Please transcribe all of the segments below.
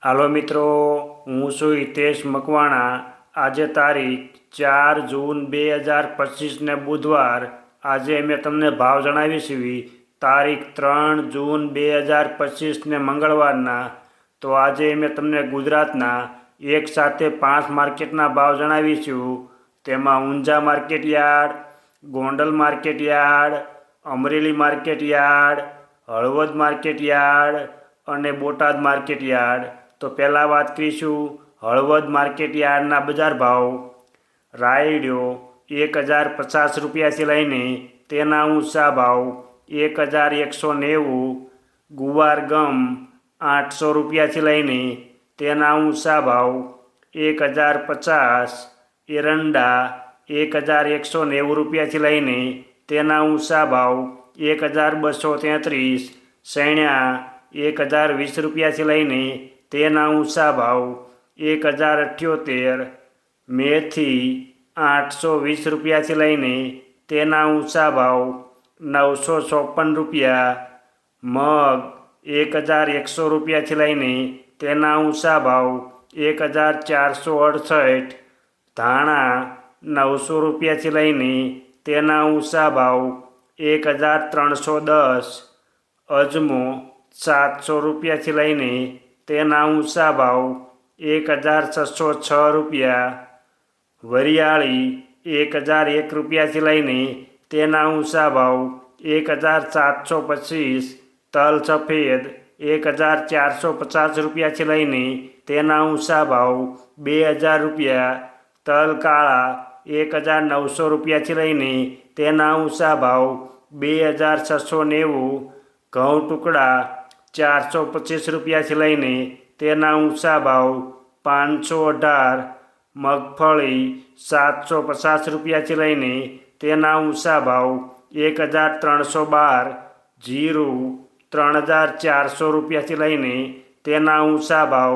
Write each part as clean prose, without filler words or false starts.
હાલો મિત્રો, હું છું હિતેશ મકવાણા। આજે તારીખ 4 જૂન 2025 બુધવાર। આજે મેં તમને ભાવ જણાવીશું તારીખ 3 જૂન 2025 મંગળવારના। તો આજે મેં તમને ગુજરાતના એક સાથે 5 માર્કેટના ભાવ જણાવીશું। તેમાં Unjha market yard, Gondal market yard, Amreli market yard, Halvad market yard અને બોટાદ માર્કેટ યાર્ડ। તો પહેલાં વાત કરીશું હળવદ માર્કેટ યાર્ડના બજાર ભાવ। રાયડો 1050 રૂપિયાથી લઈને તેના ઊંચા ભાવ 1190। ગુવાર ગમ 800 રૂપિયાથી લઈને તેના ઊંચા ભાવ 1050। એરંડા 1190 રૂપિયાથી લઈને તેના ઊંચા ભાવ 1233। સૈણા 1020 રૂપિયાથી લઈને તેના ઊંચા ભાવ 1078। મેથી 820 રૂપિયાથી લઈને તેના ઊંચા ભાવ 954 રૂપિયા। મગ 1100 રૂપિયાથી લઈને તેના ઊંચા ભાવ 1468। ધાણા 900 રૂપિયાથી લઈને તેના ઊંચા ભાવ 1310। અજમો 700 રૂપિયાથી લઈને તેના ઊંચા ભાવ 1606 રૂપિયા। વરિયાળી 1001 રૂપિયાથી લઈને તેના ઊંચા ભાવ 1725। તલ સફેદ 1450 રૂપિયાથી લઈને તેના ઊંચા ભાવ 2000 રૂપિયા। તલ કાળા 1900 રૂપિયાથી લઈને તેના ઊંચા ભાવ 2690। ઘઉં ટુકડા 425 રૂપિયાથી લઈને તેના ઊંચા ભાવ 518। મગફળી 750 રૂપિયાથી લઈને તેના ઊંચા ભાવ 1312। જીરું 3400 રૂપિયાથી લઈને તેના ઊંચા ભાવ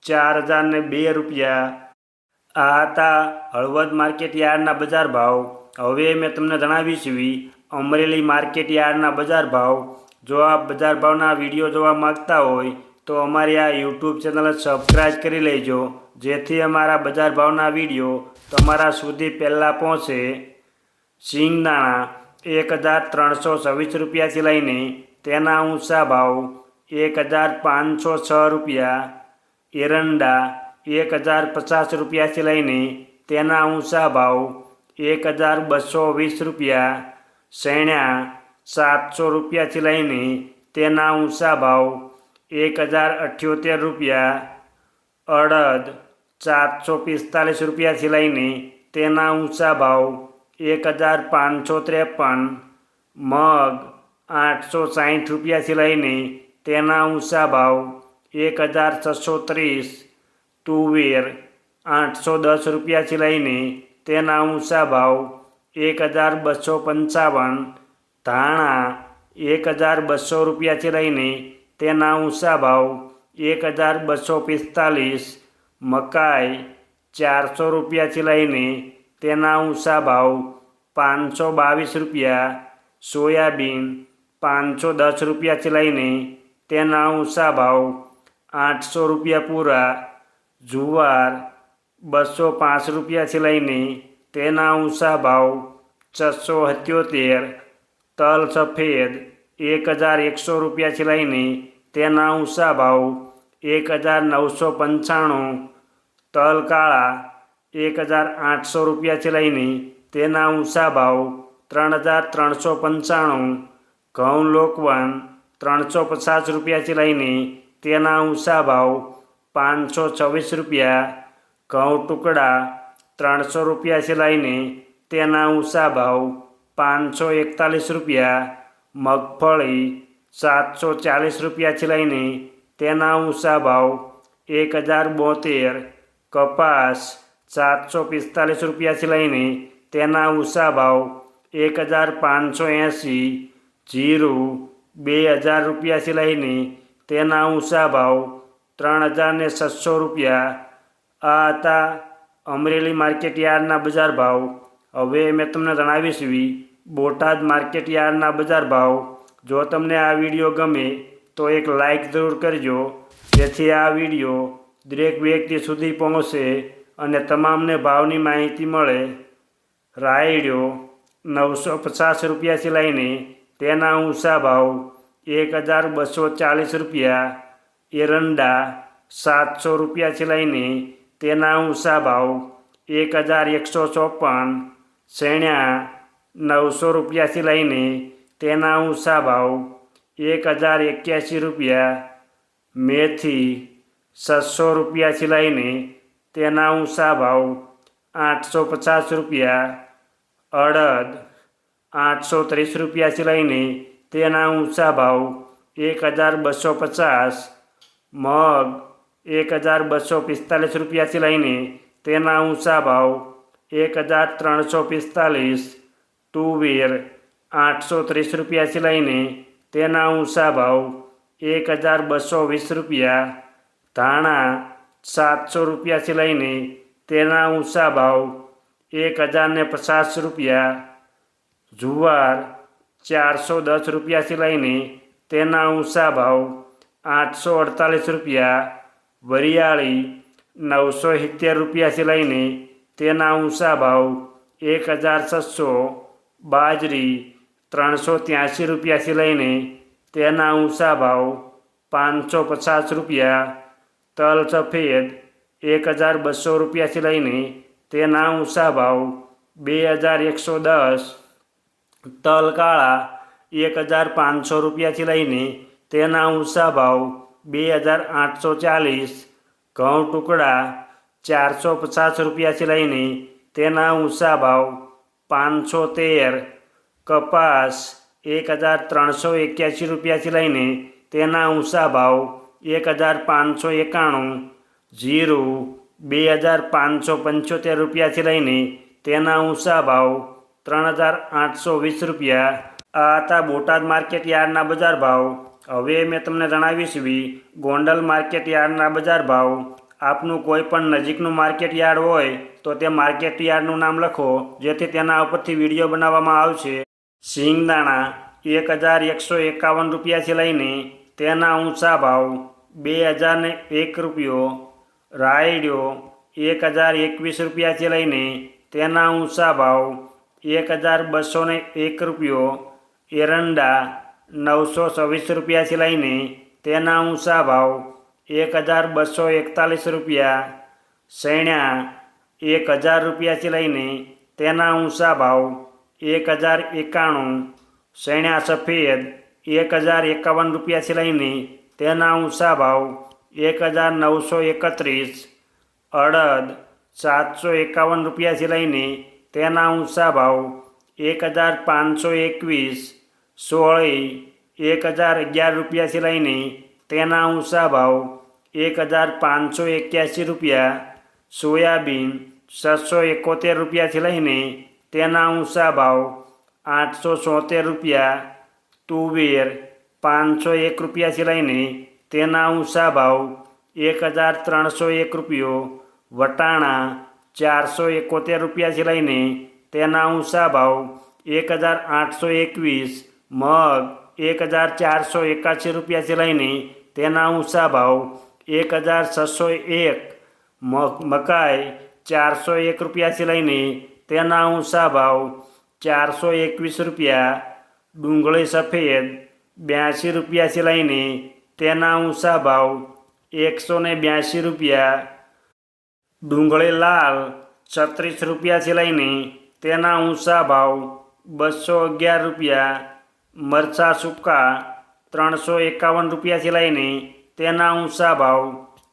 4002 રૂપિયા। આ હતા હળવદ માર્કેટ યાર્ડના બજાર ભાવ। હવે મેં તમને જણાવીશું અમરેલી માર્કેટ યાર્ડના બજાર ભાવ। જો આપ બજાર ભાવના વિડીયો જોવા માગતા હોય તો અમારી આ યુટ્યુબ ચેનલ સબસ્ક્રાઈબ કરી લેજો, જેથી અમારા બજાર ભાવના વિડીયો તમારા સુધી પહેલાં પહોંચે। સિંગદાણા 1326 રૂપિયાથી લઈને તેના ઊંચા ભાવ 1506 રૂપિયા। એરંડા 1050 રૂપિયાથી લઈને તેના ઊંચા ભાવ 1220 રૂપિયા। સૈણા 700 રૂપિયાથી લઈને તેના ઊંચા ભાવ 1078 રૂપિયા। અડદ 745 રૂપિયાથી લઈને તેના ઊંચા ભાવ 1553। મગ 860 રૂપિયાથી લઈને તેના ઊંચા ભાવ 1630। તુવેર 810 રૂપિયાથી લઈને તેના ઊંચા ભાવ 1255। ધાણા 1200 રૂપિયાથી લઈને તેના ઊંચા ભાવ 1245। મકાઈ 400 રૂપિયાથી લઈને તેના ઊંચા ભાવ 522 રૂપિયા। સોયાબીન 510 રૂપિયાથી લઈને તેના ઊંચા ભાવ 800 રૂપિયા પૂરા। જુવાર 205 રૂપિયાથી લઈને તેના ઊંચા ભાવ 677। તલ સફેદ 1100 રૂપિયાથી લઈને તેના ઊંચા ભાવ 1995। તલ કાળા 1800 રૂપિયાથી લઈને તેના ઊંચા ભાવ 3395। ઘઉં લોકવન 350 રૂપિયાથી લઈને તેના ઊંચા ભાવ 526 રૂપિયા। ઘઉં ટુકડા 300 રૂપિયાથી લઈને તેના ઊંચા ભાવ 541 રૂપિયા। મગફળી 740 રૂપિયાથી લઈને તેના ઊંચા ભાવ 1072। કપાસ 745 રૂપિયાથી લઈને તેના ઊંચા ભાવ 1580। જીરું 2000 રૂપિયાથી લઈને તેના ઊંચા ભાવ 3600 રૂપિયા। આ હતા અમરેલી માર્કેટ યાર્ડના બજાર ભાવ। હવે મેં તમને જણાવીશું બોટાદ માર્કેટ યાર્ડના બજાર ભાવ। જો તમને આ વિડીયો ગમે તો એક લાઈક જરૂર કરજો જેથી આ વિડીયો દરેક વ્યક્તિ સુધી પહોંચે અને તમામને ભાવની માહિતી મળે. રાયડો 950 રૂપિયાથી લઈને તેના ઊંચા ભાવ 1240 રૂપિયા. એરંડા 700 રૂપિયાથી લઈને તેના ઊંચા ભાવ 1154. ચણા 900 રૂપિયાથી લઈને તેના ઊંચા ભાવ 1081 રૂપિયા. મેથી 600 રૂપિયાથી લઈને તેના ઊંચા ભાવ 850 રૂપિયા. અડદ 830 રૂપિયાથી લઈને તેના ઊંચા ભાવ 1250. મગ 1245 રૂપિયાથી લઈને તેના ઊંચા ભાવ 1345. તુવેર 830 રૂપિયાથી લઈને તેના ઊંચા ભાવ 1220 રૂપિયા. ધાણા 700 રૂપિયાથી લઈને તેના ઊંચા ભાવ 1050 રૂપિયા. જુવાર 410 રૂપિયાથી લઈને તેના ઊંચા ભાવ 848 રૂપિયા. વરિયાળી 970 રૂપિયાથી લઈને તેના ઊંચા ભાવ 1600. બાજરી 383 રૂપિયાથી લઈને તેના ઊંચા ભાવ 550 રૂપિયા. તલ સફેદ 1200 રૂપિયાથી લઈને તેના ઊંચા ભાવ 2110. તલ કાળા 1500 રૂપિયાથી લઈને તેના ઊંચા ભાવ 2840. ઘઉં ટુકડા 450 રૂપિયાથી લઈને તેના ઊંચા ભાવ 513. કપાસ 1381 રૂપિયાથી લઈને તેના ઊંચા ભાવ 1591. જીરું 2575 રૂપિયાથી લઈને તેના ઊંચા ભાવ 3820 રૂપિયા. આ હતા બોટાદ માર્કેટ યાર્ડના બજાર ભાવ. હવે મેં તમને જણાવીશું ગોંડલ માર્કેટ યાર્ડના બજાર ભાવ. આપનું કોઈ પણ નજીકનું માર્કેટ યાર્ડ હોય તો તે માર્કેટ યાર્ડનું નામ લખો, જેથી તેના ઉપરથી વિડીયો બનાવવામાં આવશે. સિંગદાણા 1151 રૂપિયાથી લઈને તેના ઊંચા ભાવ 2001 રૂપિયો. રાયડો 1021 રૂપિયાથી લઈને તેના ઊંચા ભાવ 1201 રૂપિયો. એરંડા 926 રૂપિયાથી લઈને તેના ઊંચા ભાવ 1241 રૂપિયા. ચણા 1000 રૂપિયાથી લઈને તેના ઊંચા ભાવ 1091. ચણા સફેદ 1051 રૂપિયાથી લઈને તેના ઊંચા ભાવ 1931. અડદ 751 રૂપિયાથી લઈને તેના ઊંચા ભાવ 1521. સોળી 1011 રૂપિયાથી લઈને તેના ઊંચા ભાવ 1581 રૂપિયા. સોયાબીન 671 રૂપિયાથી લઈને તેના ઊંચા ભાવ 873 રૂપિયા. તુવેર 501 રૂપિયાથી લઈને તેના ઊંચા ભાવ 1301 રૂપિયો. વટાણા 471 રૂપિયાથી લઈને તેના ઊંચા ભાવ 1821. મગ 1481 રૂપિયાથી લઈને તેના ઊંચા ભાવ 1601. મકાઈ 401 રૂપિયાથી લઈને તેના ઊંચા ભાવ 421 રૂપિયા. ડુંગળી સફેદ 82 રૂપિયાથી લઈને તેના ઊંચા ભાવ 182 રૂપિયા. ડુંગળી લાલ 36 રૂપિયાથી લઈને તેના ઊંચા ભાવ 211 રૂપિયા. મરચાં સૂકા 351 રૂપિયાથી લઈને તેના ઊંચા ભાવ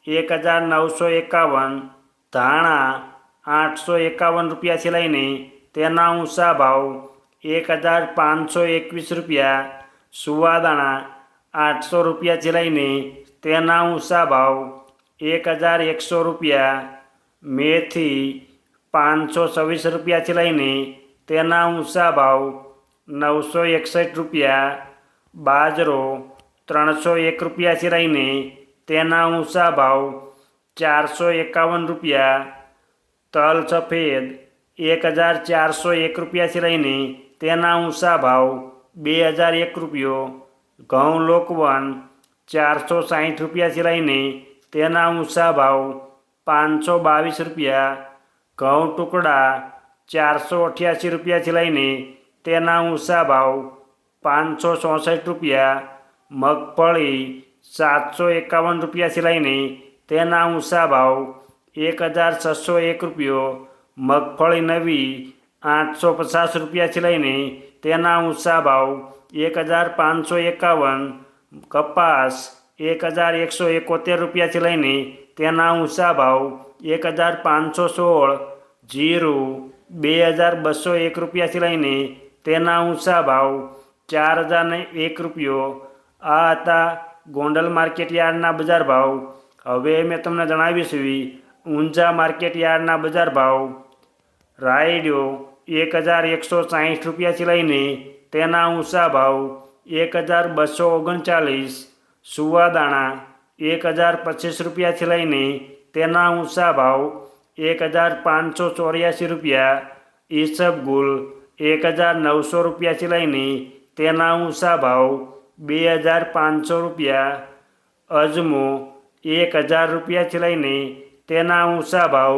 1951. ધાણા 851 રૂપિયાથી લઈને તેના ઊંચા ભાવ 1521 રૂપિયા. સુવાદાણા 800 રૂપિયાથી લઈને તેના ઊંચા ભાવ 1100 રૂપિયા. મેથી 526 રૂપિયાથી લઈને તેના ઊંચા ભાવ 961 રૂપિયા. બાજરો 301 રૂપિયાથી લઈને તેના ઊંચા ભાવ 451 રૂપિયા. તલ સફેદ 1401 રૂપિયાથી લઈને તેના ઊંચા ભાવ 2001 રૂપિયો. ઘઉં લોકવન ₹460 લઈને તેના ઊંચા ભાવ ₹522, ઘઉં ટુકડા ₹488 લઈને તેના ઊંચા ભાવ ₹564, મગફળી ₹751 લઈને તેના ઊંચા ભાવ ₹1601, મગફળી નવી ₹850 લઈને તેના ઊંચા ભાવ ₹1551, કપાસ ₹1171 લઈને તેના ઊંચા ભાવ ₹1516, જીરું ₹2201 લઈને તેના ઊંચા ભાવ ₹4001. આ હતા ગોંડલ માર્કેટ યાર્ડના બજાર ભાવ. હવે મેં તમને જણાવીશું ઊંઝા માર્કેટ યાર્ડના બજાર ભાવ. રાયડો ₹1160 લઈને તેના ઊંચા ભાવ ₹1239, સુવાદાણા ₹1025 લઈને તેના ઊંચા ભાવ ₹1584, ઈસબગુલ ₹1900 લઈને તેના ઊંચા ભાવ ₹2500, અજમો ₹1000 લઈને તેના ઊંચા ભાવ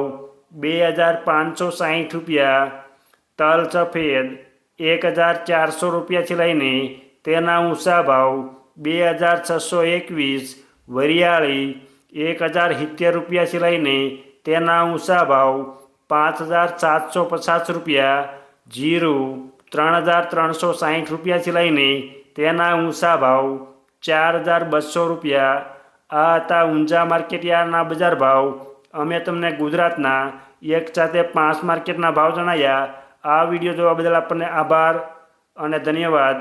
₹2560, તલ સફેદ ₹1400 લઈને તેના ઊંચા ભાવ ₹2621, વરિયાળી ₹1070 લઈને તેના ઊંચા ભાવ ₹5750, જીરું ₹3360 લઈને તેના ઊંચા ભાવ ₹4200. આ હતા ઊંઝા માર્કેટ યાર્ડના બજાર ભાવ. અમે તમને ગુજરાતના એક સાથે 5 માર્કેટના ભાવ જણાવ્યા. આ વિડીયો જોવા બદલ આપણને આભાર અને ધન્યવાદ.